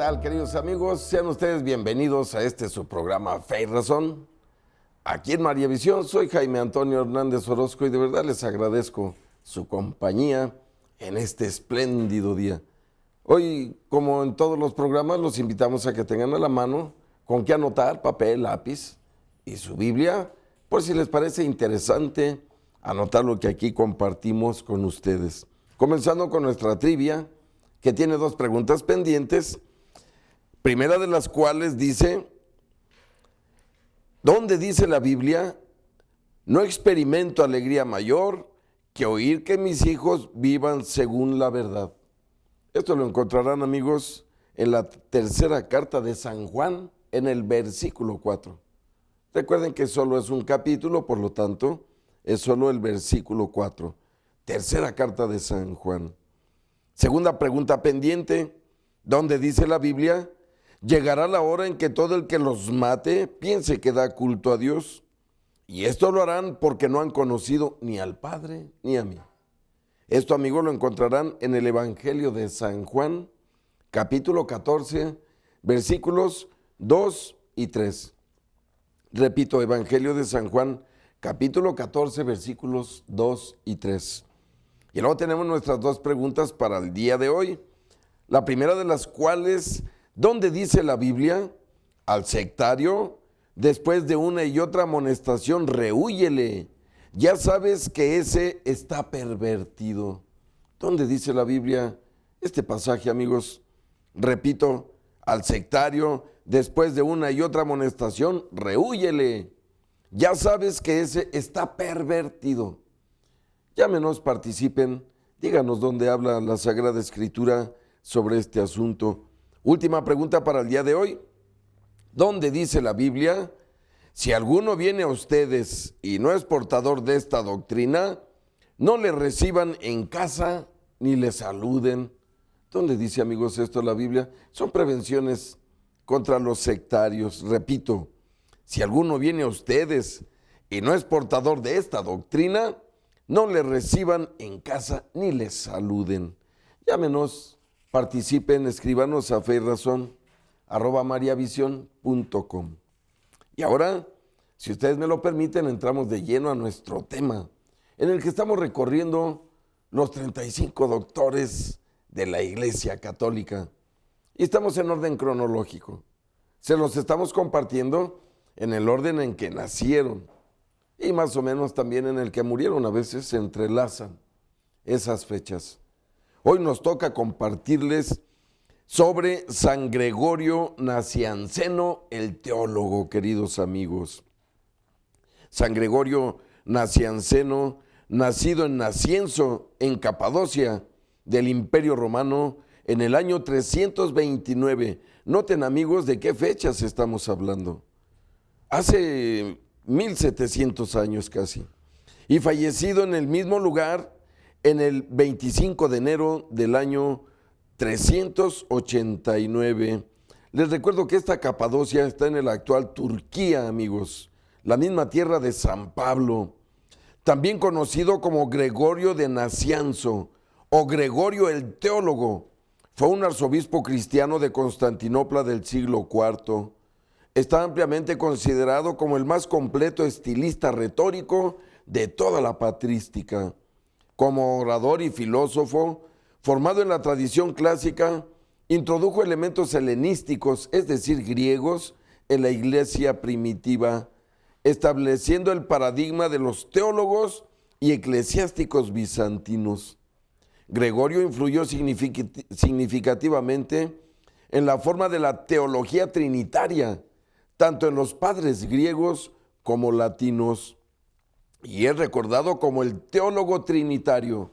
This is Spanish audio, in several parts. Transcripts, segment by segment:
tal, queridos amigos? Sean ustedes bienvenidos a su programa Fe y Razón. Aquí en María Visión, soy Jaime Antonio Hernández Orozco y de verdad les agradezco su compañía en este espléndido día. Hoy, como en todos los programas, los invitamos a que tengan a la mano con qué anotar, papel, lápiz y su Biblia, por si les parece interesante anotar lo que aquí compartimos con ustedes. Comenzando con nuestra trivia, que tiene dos preguntas pendientes, primera de las cuales dice: ¿dónde dice la Biblia, no experimento alegría mayor que oír que mis hijos vivan según la verdad? Esto lo encontrarán, amigos, en la tercera carta de San Juan, en el versículo 4. Recuerden que solo es un capítulo, por lo tanto, es solo el versículo 4. Tercera carta de San Juan. Segunda pregunta pendiente, ¿dónde dice la Biblia? Llegará la hora en que todo el que los mate piense que da culto a Dios. Y esto lo harán porque no han conocido ni al Padre ni a mí. Esto, amigos, lo encontrarán en el Evangelio de San Juan, capítulo 14, versículos 2 y 3. Repito, Evangelio de San Juan, capítulo 14, versículos 2 y 3. Y luego tenemos nuestras dos preguntas para el día de hoy. La primera de las cuales: ¿dónde dice la Biblia, al sectario, después de una y otra amonestación, rehúyele? Ya sabes que ese está pervertido. ¿Dónde dice la Biblia este pasaje, amigos? Repito, al sectario, después de una y otra amonestación, rehúyele. Ya sabes que ese está pervertido. Llámenos, participen, díganos dónde habla la Sagrada Escritura sobre este asunto. Última pregunta para el día de hoy: ¿dónde dice la Biblia, si alguno viene a ustedes y no es portador de esta doctrina, no le reciban en casa ni le saluden? ¿Dónde dice, amigos, esto la Biblia? Son prevenciones contra los sectarios. Repito, si alguno viene a ustedes y no es portador de esta doctrina, no le reciban en casa ni le saluden. Llámenos, participen, escríbanos a feyrazon@mariavision.com. Y ahora, si ustedes me lo permiten, entramos de lleno a nuestro tema, en el que estamos recorriendo los 35 doctores de la Iglesia Católica. Y estamos en orden cronológico. Se los estamos compartiendo en el orden en que nacieron y más o menos también en el que murieron. A veces se entrelazan esas fechas. Hoy nos toca compartirles sobre San Gregorio Nacianceno, el teólogo, queridos amigos. San Gregorio Nacianceno, nacido en Nacienzo, en Capadocia, del Imperio Romano, en el año 329. Noten, amigos, de qué fechas estamos hablando. Hace 1700 años casi. Y fallecido en el mismo lugar en el 25 de enero del año 389. Les recuerdo que esta Capadocia está en la actual Turquía, amigos, la misma tierra de San Pablo, también conocido como Gregorio de Nacianzo o Gregorio el Teólogo. Fue un arzobispo cristiano de Constantinopla del siglo IV. Está ampliamente considerado como el más completo estilista retórico de toda la patrística. Como orador y filósofo, formado en la tradición clásica, introdujo elementos helenísticos, es decir, griegos, en la iglesia primitiva, estableciendo el paradigma de los teólogos y eclesiásticos bizantinos. Gregorio influyó significativamente en la forma de la teología trinitaria, tanto en los padres griegos como latinos, y es recordado como el teólogo trinitario.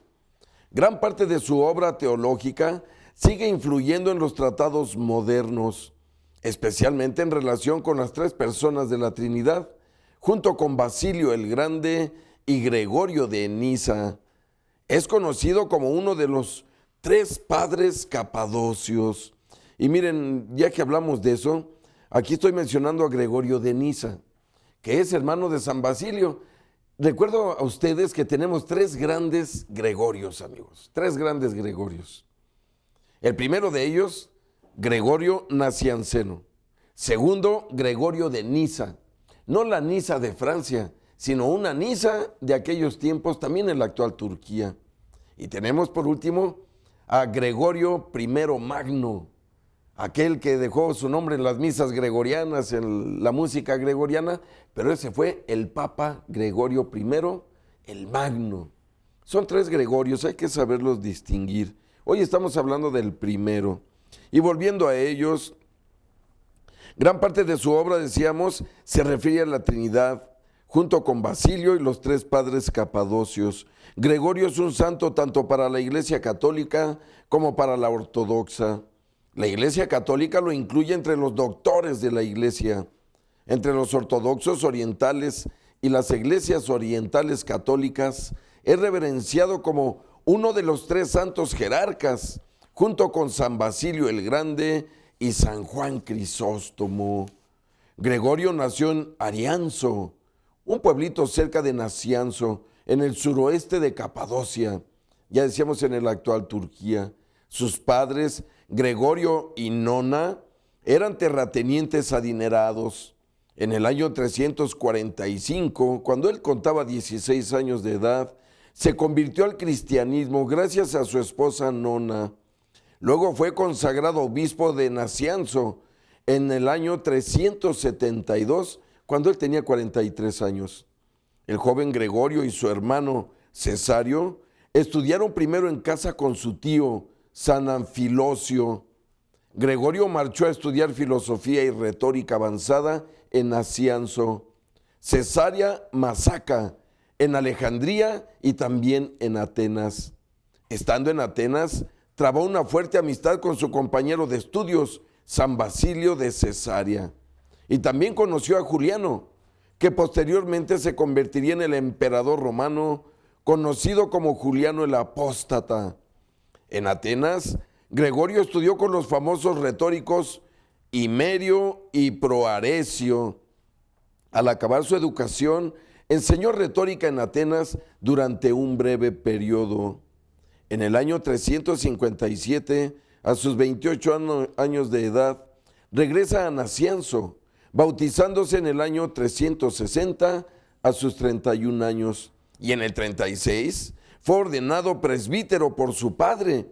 Gran parte de su obra teológica sigue influyendo en los tratados modernos, especialmente en relación con las tres personas de la Trinidad, junto con Basilio el Grande y Gregorio de Nisa. Es conocido como uno de los tres padres capadocios. Y miren, ya que hablamos de eso, aquí estoy mencionando a Gregorio de Nisa, que es hermano de San Basilio. Recuerdo a ustedes que tenemos tres grandes Gregorios, amigos, tres grandes Gregorios. El primero de ellos Gregorio Nacianceno. Segundo, Gregorio de Niza. No la Niza de Francia, sino una Niza de aquellos tiempos, también en la actual Turquía. Y tenemos por último a Gregorio I Magno, aquel que dejó su nombre en las misas gregorianas, en la música gregoriana, pero ese fue el Papa Gregorio I, el Magno. Son tres Gregorios, hay que saberlos distinguir. Hoy estamos hablando del primero. Y volviendo a ellos, gran parte de su obra, decíamos, se refiere a la Trinidad, junto con Basilio y los tres padres capadocios. Gregorio es un santo tanto para la Iglesia Católica como para la Ortodoxa. La Iglesia Católica lo incluye entre los doctores de la Iglesia. Entre los ortodoxos orientales y las iglesias orientales católicas, es reverenciado como uno de los tres santos jerarcas, junto con San Basilio el Grande y San Juan Crisóstomo. Gregorio nació en Arianzo, un pueblito cerca de Nacianzo, en el suroeste de Capadocia, ya decíamos en la actual Turquía. Sus padres, Gregorio y Nona, eran terratenientes adinerados. En el año 345, cuando él contaba 16 años de edad, se convirtió al cristianismo gracias a su esposa Nona. Luego fue consagrado obispo de Nacianzo en el año 372, cuando él tenía 43 años. El joven Gregorio y su hermano Cesario estudiaron primero en casa con su tío San Anfilosio. Gregorio marchó a estudiar filosofía y retórica avanzada en Nacianzo, Cesarea Masaca, en Alejandría y también en Atenas. Estando en Atenas, trabó una fuerte amistad con su compañero de estudios, San Basilio de Cesarea. Y también conoció a Juliano, que posteriormente se convertiría en el emperador romano, conocido como Juliano el Apóstata. En Atenas, Gregorio estudió con los famosos retóricos Himerio y Proaresio. Al acabar su educación, enseñó retórica en Atenas durante un breve periodo. En el año 357, a sus 28 años de edad, regresa a Nacianzo, bautizándose en el año 360 a sus 31 años. Y en el 36 fue ordenado presbítero por su padre,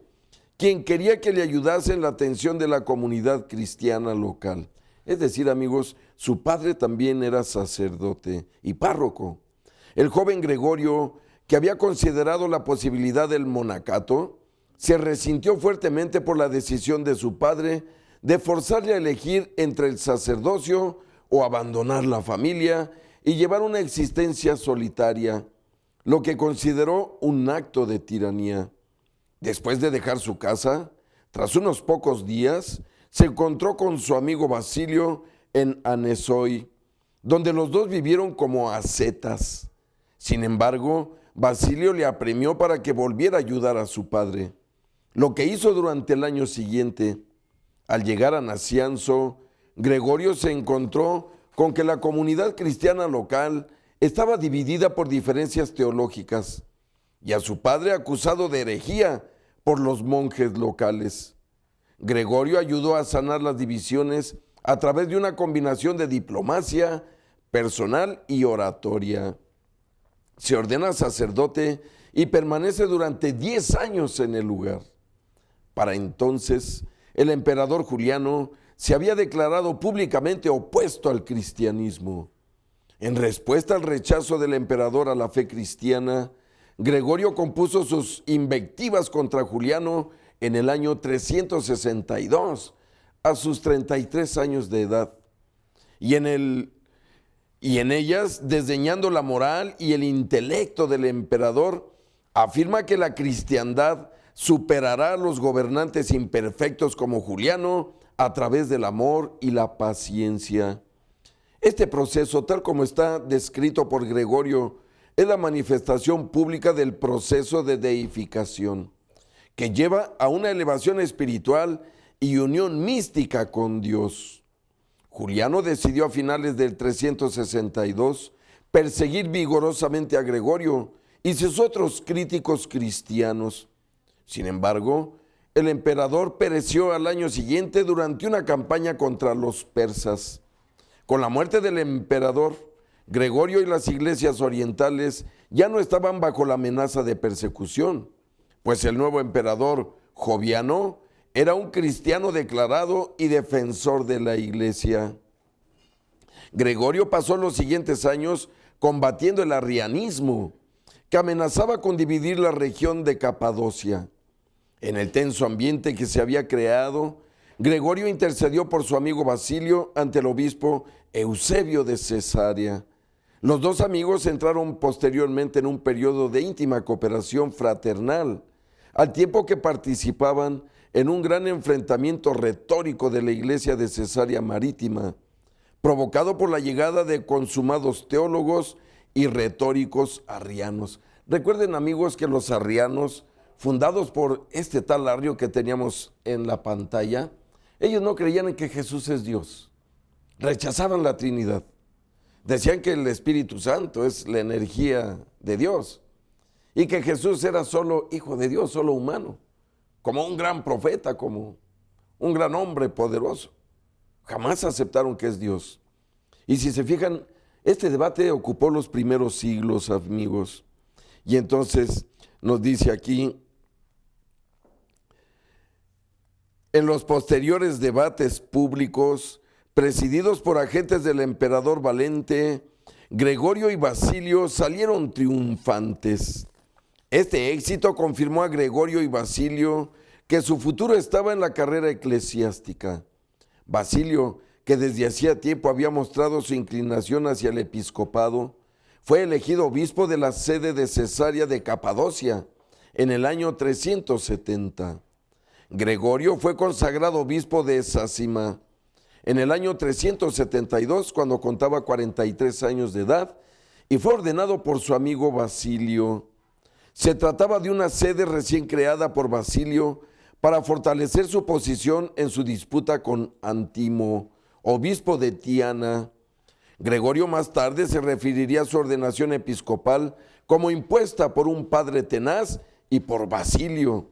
quien quería que le ayudase en la atención de la comunidad cristiana local. Es decir, amigos, su padre también era sacerdote y párroco. El joven Gregorio, que había considerado la posibilidad del monacato, se resintió fuertemente por la decisión de su padre de forzarle a elegir entre el sacerdocio o abandonar la familia y llevar una existencia solitaria, lo que consideró un acto de tiranía. Después de dejar su casa, tras unos pocos días, se encontró con su amigo Basilio en Anesoi, donde los dos vivieron como ascetas. Sin embargo, Basilio le apremió para que volviera a ayudar a su padre, lo que hizo durante el año siguiente. Al llegar a Nacianzo, Gregorio se encontró con que la comunidad cristiana local estaba dividida por diferencias teológicas y a su padre acusado de herejía por los monjes locales. Gregorio ayudó a sanar las divisiones a través de una combinación de diplomacia personal y oratoria. Se ordena sacerdote y permanece durante 10 años en el lugar. Para entonces, el emperador Juliano se había declarado públicamente opuesto al cristianismo. En respuesta al rechazo del emperador a la fe cristiana, Gregorio compuso sus invectivas contra Juliano en el año 362, a sus 33 años de edad. Y en ellas, desdeñando la moral y el intelecto del emperador, afirma que la cristiandad superará a los gobernantes imperfectos como Juliano a través del amor y la paciencia. Este proceso, tal como está descrito por Gregorio, es la manifestación pública del proceso de deificación, que lleva a una elevación espiritual y unión mística con Dios. Juliano decidió a finales del 362 perseguir vigorosamente a Gregorio y sus otros críticos cristianos. Sin embargo, el emperador pereció al año siguiente durante una campaña contra los persas. Con la muerte del emperador, Gregorio y las iglesias orientales ya no estaban bajo la amenaza de persecución, pues el nuevo emperador, Joviano, era un cristiano declarado y defensor de la iglesia. Gregorio pasó los siguientes años combatiendo el arrianismo, que amenazaba con dividir la región de Capadocia. En el tenso ambiente que se había creado, Gregorio intercedió por su amigo Basilio ante el obispo Eusebio de Cesarea. Los dos amigos entraron posteriormente en un periodo de íntima cooperación fraternal, al tiempo que participaban en un gran enfrentamiento retórico de la iglesia de Cesarea Marítima, provocado por la llegada de consumados teólogos y retóricos arrianos. Recuerden, amigos, que los arrianos, fundados por este tal Arrio que teníamos en la pantalla, ellos no creían en que Jesús es Dios, rechazaban la Trinidad. Decían que el Espíritu Santo es la energía de Dios y que Jesús era solo hijo de Dios, solo humano, como un gran profeta, como un gran hombre poderoso. Jamás aceptaron que es Dios. Y si se fijan, este debate ocupó los primeros siglos, amigos. Y entonces nos dice aquí, en los posteriores debates públicos, presididos por agentes del emperador Valente, Gregorio y Basilio salieron triunfantes. Este éxito confirmó a Gregorio y Basilio que su futuro estaba en la carrera eclesiástica. Basilio, que desde hacía tiempo había mostrado su inclinación hacia el episcopado, fue elegido obispo de la sede de Cesarea de Capadocia en el año 370. Gregorio fue consagrado obispo de Sácima en el año 372, cuando contaba 43 años de edad, y fue ordenado por su amigo Basilio. Se trataba de una sede recién creada por Basilio para fortalecer su posición en su disputa con Antimo, obispo de Tiana. Gregorio más tarde se referiría a su ordenación episcopal como impuesta por un padre tenaz y por Basilio.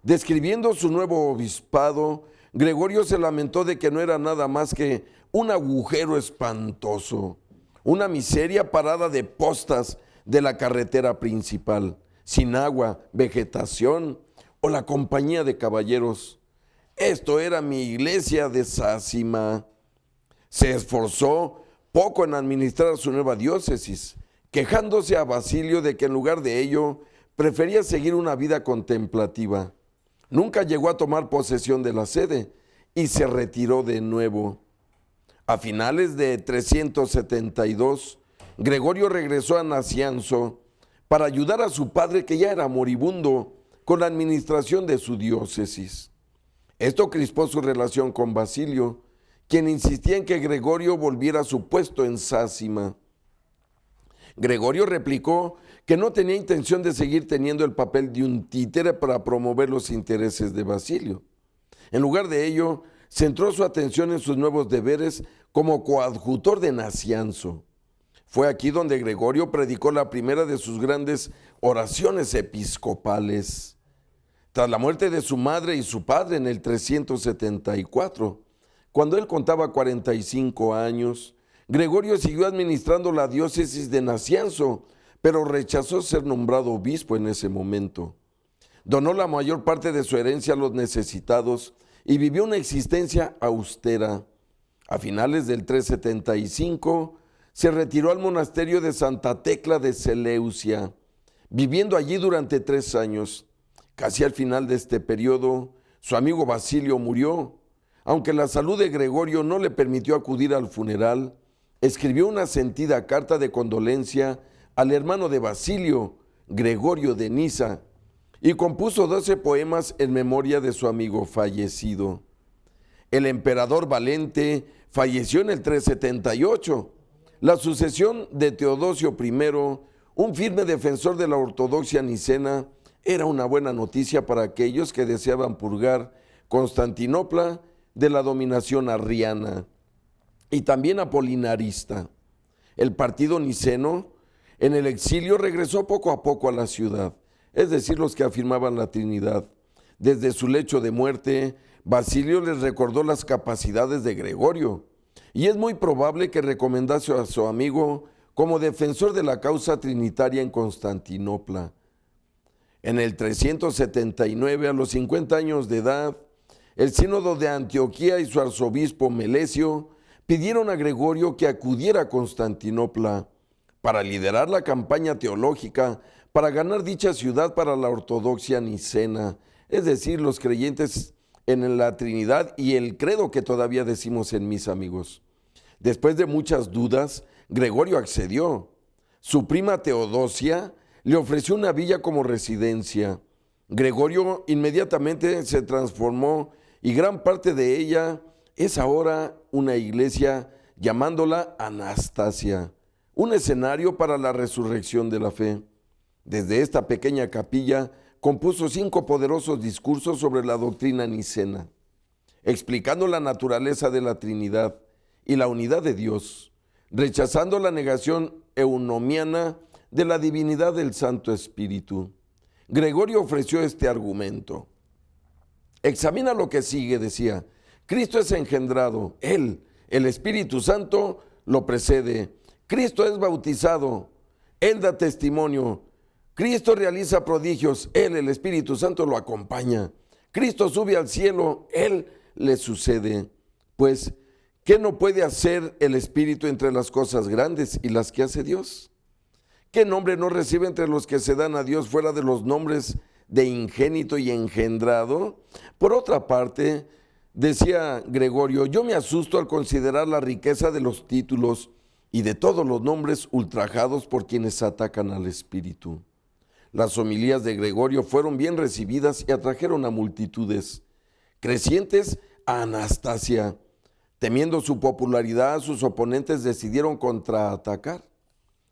Describiendo su nuevo obispado, Gregorio se lamentó de que no era nada más que un agujero espantoso, una miseria parada de postas de la carretera principal, sin agua, vegetación o la compañía de caballeros. Esto era mi iglesia de Sácima. Se esforzó poco en administrar su nueva diócesis, quejándose a Basilio de que en lugar de ello prefería seguir una vida contemplativa. Nunca llegó a tomar posesión de la sede y se retiró de nuevo. A finales de 372, Gregorio regresó a Nacianzo para ayudar a su padre, que ya era moribundo, con la administración de su diócesis. Esto crispó su relación con Basilio, quien insistía en que Gregorio volviera a su puesto en Sácima. Gregorio replicó que no tenía intención de seguir teniendo el papel de un títere para promover los intereses de Basilio. En lugar de ello, centró su atención en sus nuevos deberes como coadjutor de Nacianzo. Fue aquí donde Gregorio predicó la primera de sus grandes oraciones episcopales. Tras la muerte de su madre y su padre en el 374, cuando él contaba 45 años, Gregorio siguió administrando la diócesis de Nacianzo, pero rechazó ser nombrado obispo en ese momento. Donó la mayor parte de su herencia a los necesitados y vivió una existencia austera. A finales del 375, se retiró al monasterio de Santa Tecla de Seleucia, viviendo allí durante 3 años. Casi al final de este periodo, su amigo Basilio murió. Aunque la salud de Gregorio no le permitió acudir al funeral, escribió una sentida carta de condolencia al hermano de Basilio, Gregorio de Nisa, y compuso 12 poemas en memoria de su amigo fallecido. El emperador Valente falleció en el 378. La sucesión de Teodosio I, un firme defensor de la ortodoxia nicena, era una buena noticia para aquellos que deseaban purgar Constantinopla de la dominación arriana y también apolinarista. El partido niceno en el exilio regresó poco a poco a la ciudad, es decir, los que afirmaban la Trinidad, Desde su lecho de muerte, Basilio les recordó las capacidades de Gregorio, y es muy probable que recomendase a su amigo como defensor de la causa trinitaria en Constantinopla. En el 379, a los 50 años de edad, el sínodo de Antioquía y su arzobispo Melesio pidieron a Gregorio que acudiera a Constantinopla para liderar la campaña teológica para ganar dicha ciudad para la ortodoxia nicena, es decir, los creyentes en la Trinidad y el credo que todavía decimos en misa, amigos. Después de muchas dudas, Gregorio accedió. Su prima Teodosia le ofreció una villa como residencia. Gregorio inmediatamente se transformó y gran parte de ella es ahora una iglesia llamándola Anastasia, un escenario para la resurrección de la fe. Desde esta pequeña capilla compuso 5 poderosos discursos sobre la doctrina nicena, explicando la naturaleza de la Trinidad y la unidad de Dios, rechazando la negación eunomiana de la divinidad del Santo Espíritu. Gregorio ofreció este argumento. Examina lo que sigue, decía. Cristo es engendrado, Él, el Espíritu Santo, lo precede. Cristo es bautizado, Él da testimonio. Cristo realiza prodigios, Él, el Espíritu Santo, lo acompaña. Cristo sube al cielo, Él le sucede. Pues, ¿qué no puede hacer el Espíritu entre las cosas grandes y las que hace Dios? ¿Qué nombre no recibe entre los que se dan a Dios fuera de los nombres de ingénito y engendrado? Por otra parte, decía Gregorio, yo me asusto al considerar la riqueza de los títulos y de todos los nombres ultrajados por quienes atacan al Espíritu. Las homilías de Gregorio fueron bien recibidas y atrajeron a multitudes crecientes a Anastasia. Temiendo su popularidad, sus oponentes decidieron contraatacar.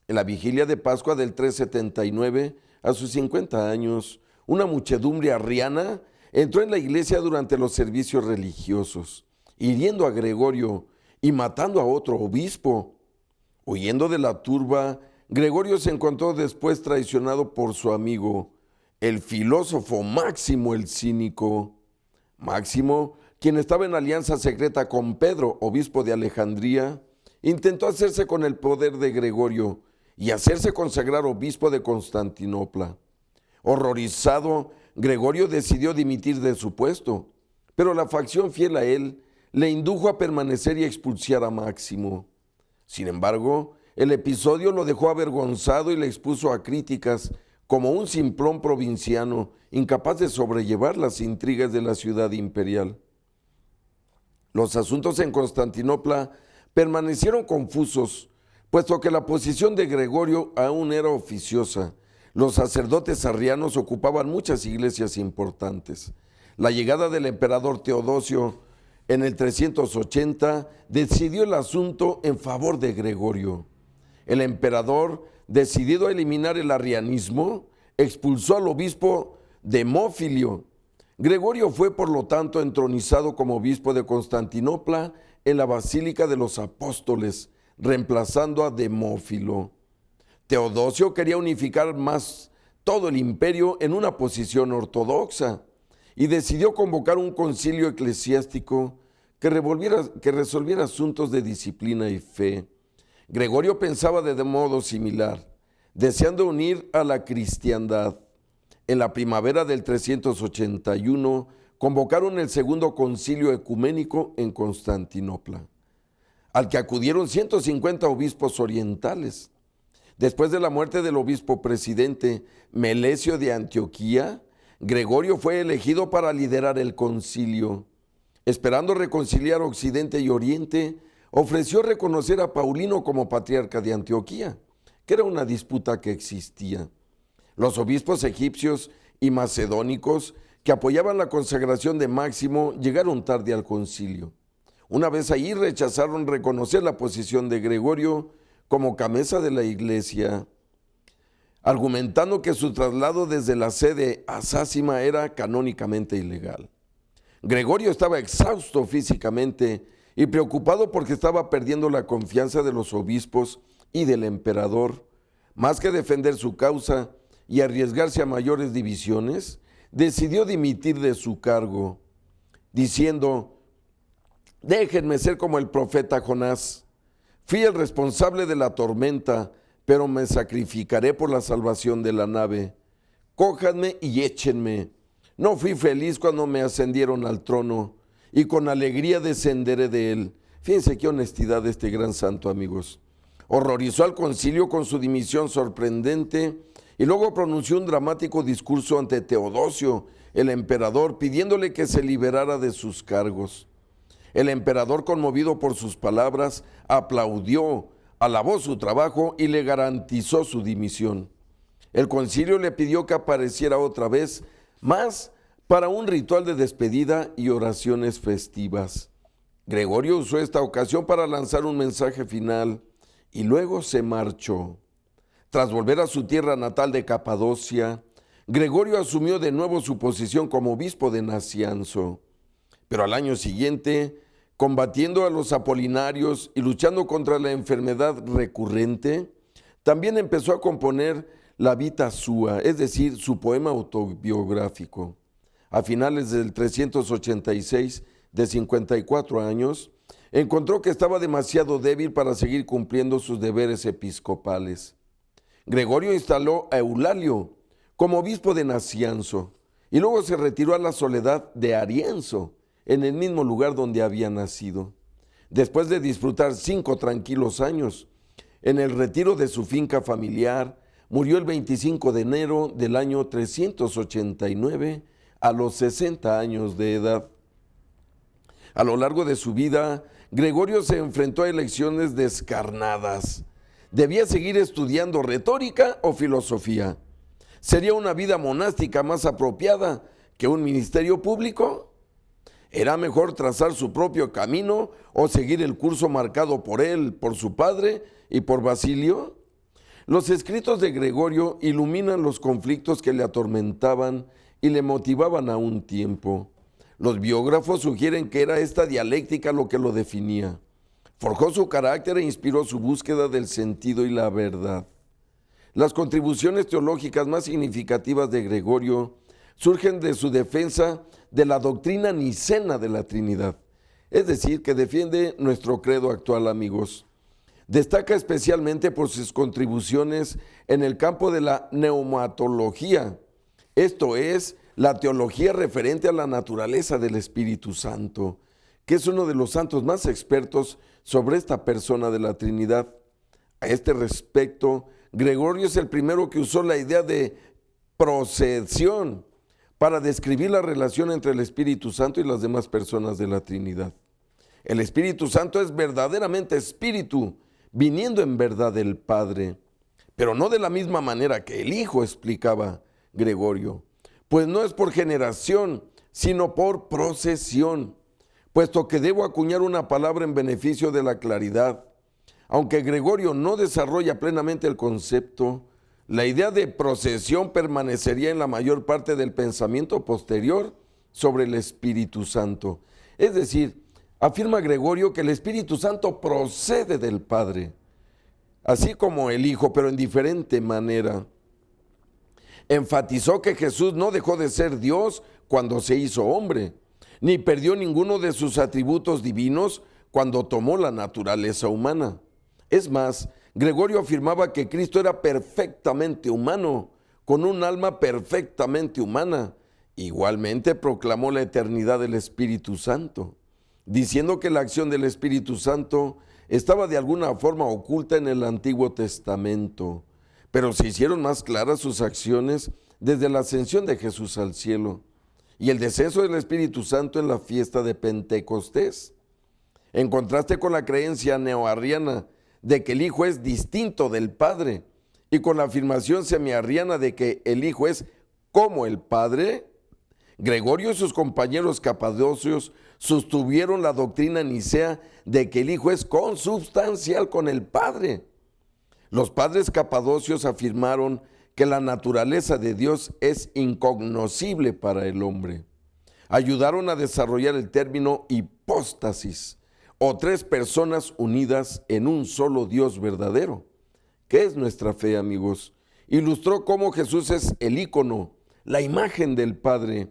En la vigilia de Pascua del 379, a sus 50 años, una muchedumbre arriana entró en la iglesia durante los servicios religiosos, hiriendo a Gregorio y matando a otro obispo. Huyendo de la turba, Gregorio se encontró después traicionado por su amigo, el filósofo Máximo el Cínico. Máximo, quien estaba en alianza secreta con Pedro, obispo de Alejandría, intentó hacerse con el poder de Gregorio y hacerse consagrar obispo de Constantinopla. Horrorizado, Gregorio decidió dimitir de su puesto, pero la facción fiel a él le indujo a permanecer y expulsar a Máximo. Sin embargo, el episodio lo dejó avergonzado y le expuso a críticas como un simplón provinciano, incapaz de sobrellevar las intrigas de la ciudad imperial. Los asuntos en Constantinopla permanecieron confusos, puesto que la posición de Gregorio aún era oficiosa. Los sacerdotes arrianos ocupaban muchas iglesias importantes. La llegada del emperador Teodosio en el 380 decidió el asunto en favor de Gregorio. El emperador, decidido a eliminar el arrianismo, expulsó al obispo Demófilo. Gregorio fue, por lo tanto, entronizado como obispo de Constantinopla en la Basílica de los Apóstoles, reemplazando a Demófilo. Teodosio quería unificar más todo el imperio en una posición ortodoxa y decidió convocar un concilio eclesiástico que resolviera asuntos de disciplina y fe. Gregorio pensaba de modo similar, deseando unir a la cristiandad. En la primavera del 381 convocaron el segundo concilio ecuménico en Constantinopla, al que acudieron 150 obispos orientales. Después de la muerte del obispo presidente Melesio de Antioquía, Gregorio fue elegido para liderar el concilio. Esperando reconciliar Occidente y Oriente, ofreció reconocer a Paulino como patriarca de Antioquía, que era una disputa que existía. Los obispos egipcios y macedónicos que apoyaban la consagración de Máximo llegaron tarde al concilio. Una vez ahí rechazaron reconocer la posición de Gregorio como cabeza de la iglesia, argumentando que su traslado desde la sede a Sásima era canónicamente ilegal. Gregorio estaba exhausto físicamente y preocupado porque estaba perdiendo la confianza de los obispos y del emperador. Más que defender su causa y arriesgarse a mayores divisiones, decidió dimitir de su cargo, diciendo: déjenme ser como el profeta Jonás. Fui el responsable de la tormenta, pero me sacrificaré por la salvación de la nave. Cójanme y échenme. No fui feliz cuando me ascendieron al trono, y con alegría descenderé de él. Fíjense qué honestidad de este gran santo, amigos. Horrorizó al concilio con su dimisión sorprendente y luego pronunció un dramático discurso ante Teodosio, el emperador, pidiéndole que se liberara de sus cargos. El emperador, conmovido por sus palabras, aplaudió, alabó su trabajo y le garantizó su dimisión. El concilio le pidió que apareciera otra vez más para un ritual de despedida y oraciones festivas. Gregorio usó esta ocasión para lanzar un mensaje final y luego se marchó. Tras volver a su tierra natal de Capadocia, Gregorio asumió de nuevo su posición como obispo de Nacianzo. Pero al año siguiente, combatiendo a los apolinarios y luchando contra la enfermedad recurrente, también empezó a componer la Vita Sua, es decir, su poema autobiográfico. A finales del 386, de 54 años, encontró que estaba demasiado débil para seguir cumpliendo sus deberes episcopales. Gregorio instaló a Eulalio como obispo de Nacianzo y luego se retiró a la soledad de Arienzo, en el mismo lugar donde había nacido. Después de disfrutar 5 tranquilos años, en el retiro de su finca familiar, murió el 25 de enero del año 389 a los 60 años de edad. A lo largo de su vida, Gregorio se enfrentó a elecciones descarnadas. ¿Debía seguir estudiando retórica o filosofía? ¿Sería una vida monástica más apropiada que un ministerio público? ¿Era mejor trazar su propio camino o seguir el curso marcado por él, por su padre y por Basilio? Los escritos de Gregorio iluminan los conflictos que le atormentaban y le motivaban a un tiempo. Los biógrafos sugieren que era esta dialéctica lo que lo definía. Forjó su carácter e inspiró su búsqueda del sentido y la verdad. Las contribuciones teológicas más significativas de Gregorio surgen de su defensa de la doctrina nicena de la Trinidad, es decir, que defiende nuestro credo actual, amigos. Destaca especialmente por sus contribuciones en el campo de la neumatología, esto es, la teología referente a la naturaleza del Espíritu Santo, que es uno de los santos más expertos sobre esta persona de la Trinidad. A este respecto, Gregorio es el primero que usó la idea de procesión para describir la relación entre el Espíritu Santo y las demás personas de la Trinidad. El Espíritu Santo es verdaderamente Espíritu, viniendo en verdad del Padre, pero no de la misma manera que el Hijo, explicaba Gregorio, pues no es por generación, sino por procesión, puesto que debo acuñar una palabra en beneficio de la claridad. Aunque Gregorio no desarrolla plenamente el concepto, la idea de procesión permanecería en la mayor parte del pensamiento posterior sobre el Espíritu Santo. Es decir, afirma Gregorio que el Espíritu Santo procede del Padre, así como el Hijo, pero en diferente manera. Enfatizó que Jesús no dejó de ser Dios cuando se hizo hombre, ni perdió ninguno de sus atributos divinos cuando tomó la naturaleza humana. Es más, Gregorio afirmaba que Cristo era perfectamente humano, con un alma perfectamente humana. Igualmente proclamó la eternidad del Espíritu Santo, diciendo que la acción del Espíritu Santo estaba de alguna forma oculta en el Antiguo Testamento, pero se hicieron más claras sus acciones desde la ascensión de Jesús al cielo y el descenso del Espíritu Santo en la fiesta de Pentecostés. En contraste con la creencia neoarriana de que el Hijo es distinto del Padre y con la afirmación semiarriana de que el Hijo es como el Padre, Gregorio y sus compañeros capadocios sostuvieron la doctrina nicea de que el Hijo es consubstancial con el Padre. Los padres capadocios afirmaron que la naturaleza de Dios es incognoscible para el hombre. Ayudaron a desarrollar el término hipóstasis, o 3 personas unidas en un solo Dios verdadero. ¿Qué es nuestra fe, amigos? Ilustró cómo Jesús es el ícono, la imagen del Padre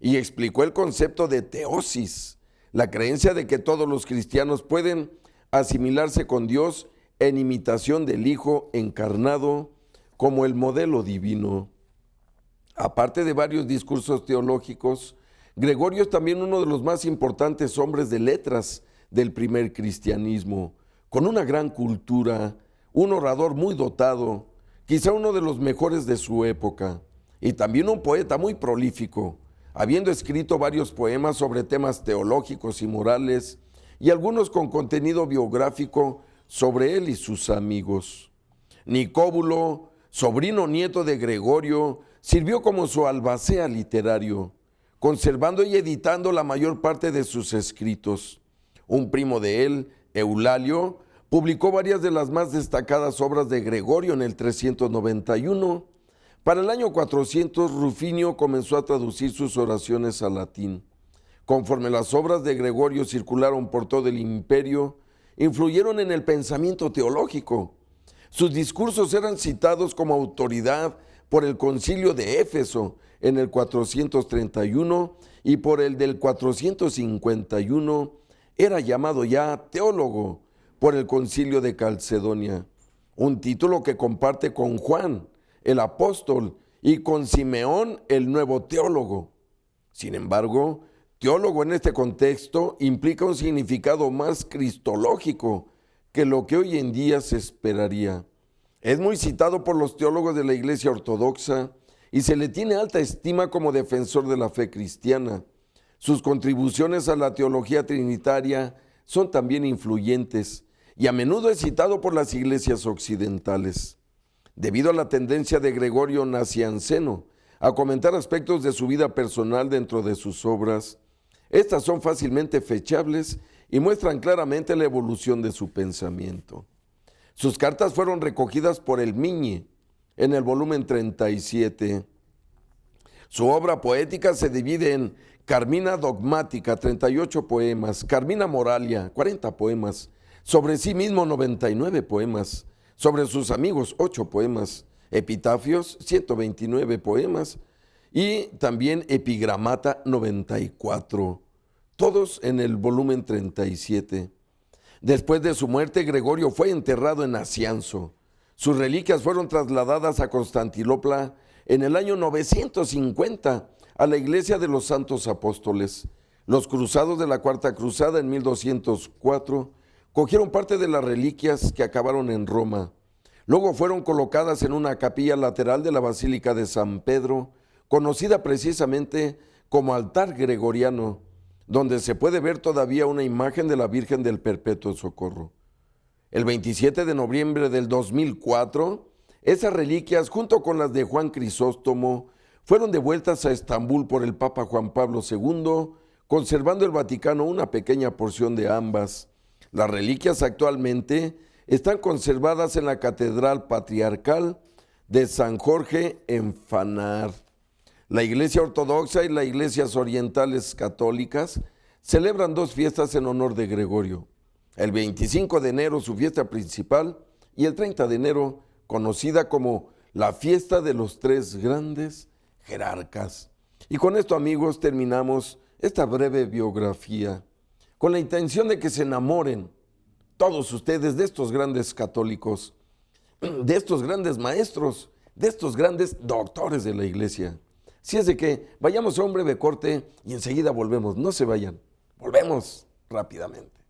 y explicó el concepto de teosis, la creencia de que todos los cristianos pueden asimilarse con Dios en imitación del Hijo encarnado como el modelo divino. Aparte de varios discursos teológicos, Gregorio es también uno de los más importantes hombres de letras del primer cristianismo, con una gran cultura, un orador muy dotado, quizá uno de los mejores de su época, y también un poeta muy prolífico, habiendo escrito varios poemas sobre temas teológicos y morales, y algunos con contenido biográfico sobre él y sus amigos. Nicóbulo, sobrino nieto de Gregorio, sirvió como su albacea literario, conservando y editando la mayor parte de sus escritos. Un primo de él, Eulalio, publicó varias de las más destacadas obras de Gregorio en el 391. Para el año 400, Rufinio comenzó a traducir sus oraciones al latín. Conforme las obras de Gregorio circularon por todo el imperio, influyeron en el pensamiento teológico. Sus discursos eran citados como autoridad por el Concilio de Éfeso en el 431 y por el del 451 era llamado ya teólogo por el Concilio de Calcedonia, un título que comparte con Juan, el apóstol, y con Simeón, el nuevo teólogo. Sin embargo, teólogo en este contexto implica un significado más cristológico que lo que hoy en día se esperaría. Es muy citado por los teólogos de la Iglesia Ortodoxa y se le tiene alta estima como defensor de la fe cristiana. Sus contribuciones a la teología trinitaria son también influyentes y a menudo es citado por las iglesias occidentales. Debido a la tendencia de Gregorio Nacianceno a comentar aspectos de su vida personal dentro de sus obras, estas son fácilmente fechables y muestran claramente la evolución de su pensamiento. Sus cartas fueron recogidas por el Miñe en el volumen 37. Su obra poética se divide en Carmina Dogmática, 38 poemas, Carmina Moralia, 40 poemas, sobre sí mismo 99 poemas, sobre sus amigos 8 poemas, Epitafios 129 poemas y también Epigramata 94, todos en el volumen 37. Después de su muerte, Gregorio fue enterrado en Nacianzo. Sus reliquias fueron trasladadas a Constantinopla en el año 950 a la Iglesia de los Santos Apóstoles. Los cruzados de la Cuarta Cruzada en 1204 cogieron parte de las reliquias que acabaron en Roma. Luego fueron colocadas en una capilla lateral de la Basílica de San Pedro, conocida precisamente como altar gregoriano, donde se puede ver todavía una imagen de la Virgen del Perpetuo Socorro. El 27 de noviembre del 2004, esas reliquias, junto con las de Juan Crisóstomo, fueron devueltas a Estambul por el Papa Juan Pablo II, conservando el Vaticano una pequeña porción de ambas. Las reliquias actualmente están conservadas en la Catedral Patriarcal de San Jorge en Fanar. La Iglesia Ortodoxa y las iglesias orientales católicas celebran dos fiestas en honor de Gregorio. El 25 de enero su fiesta principal y el 30 de enero conocida como la fiesta de los tres grandes jerarcas. Y con esto, amigos, terminamos esta breve biografía con la intención de que se enamoren todos ustedes de estos grandes católicos, de estos grandes maestros, de estos grandes doctores de la iglesia. Si es de que vayamos a un breve corte y enseguida volvemos, no se vayan, volvemos rápidamente.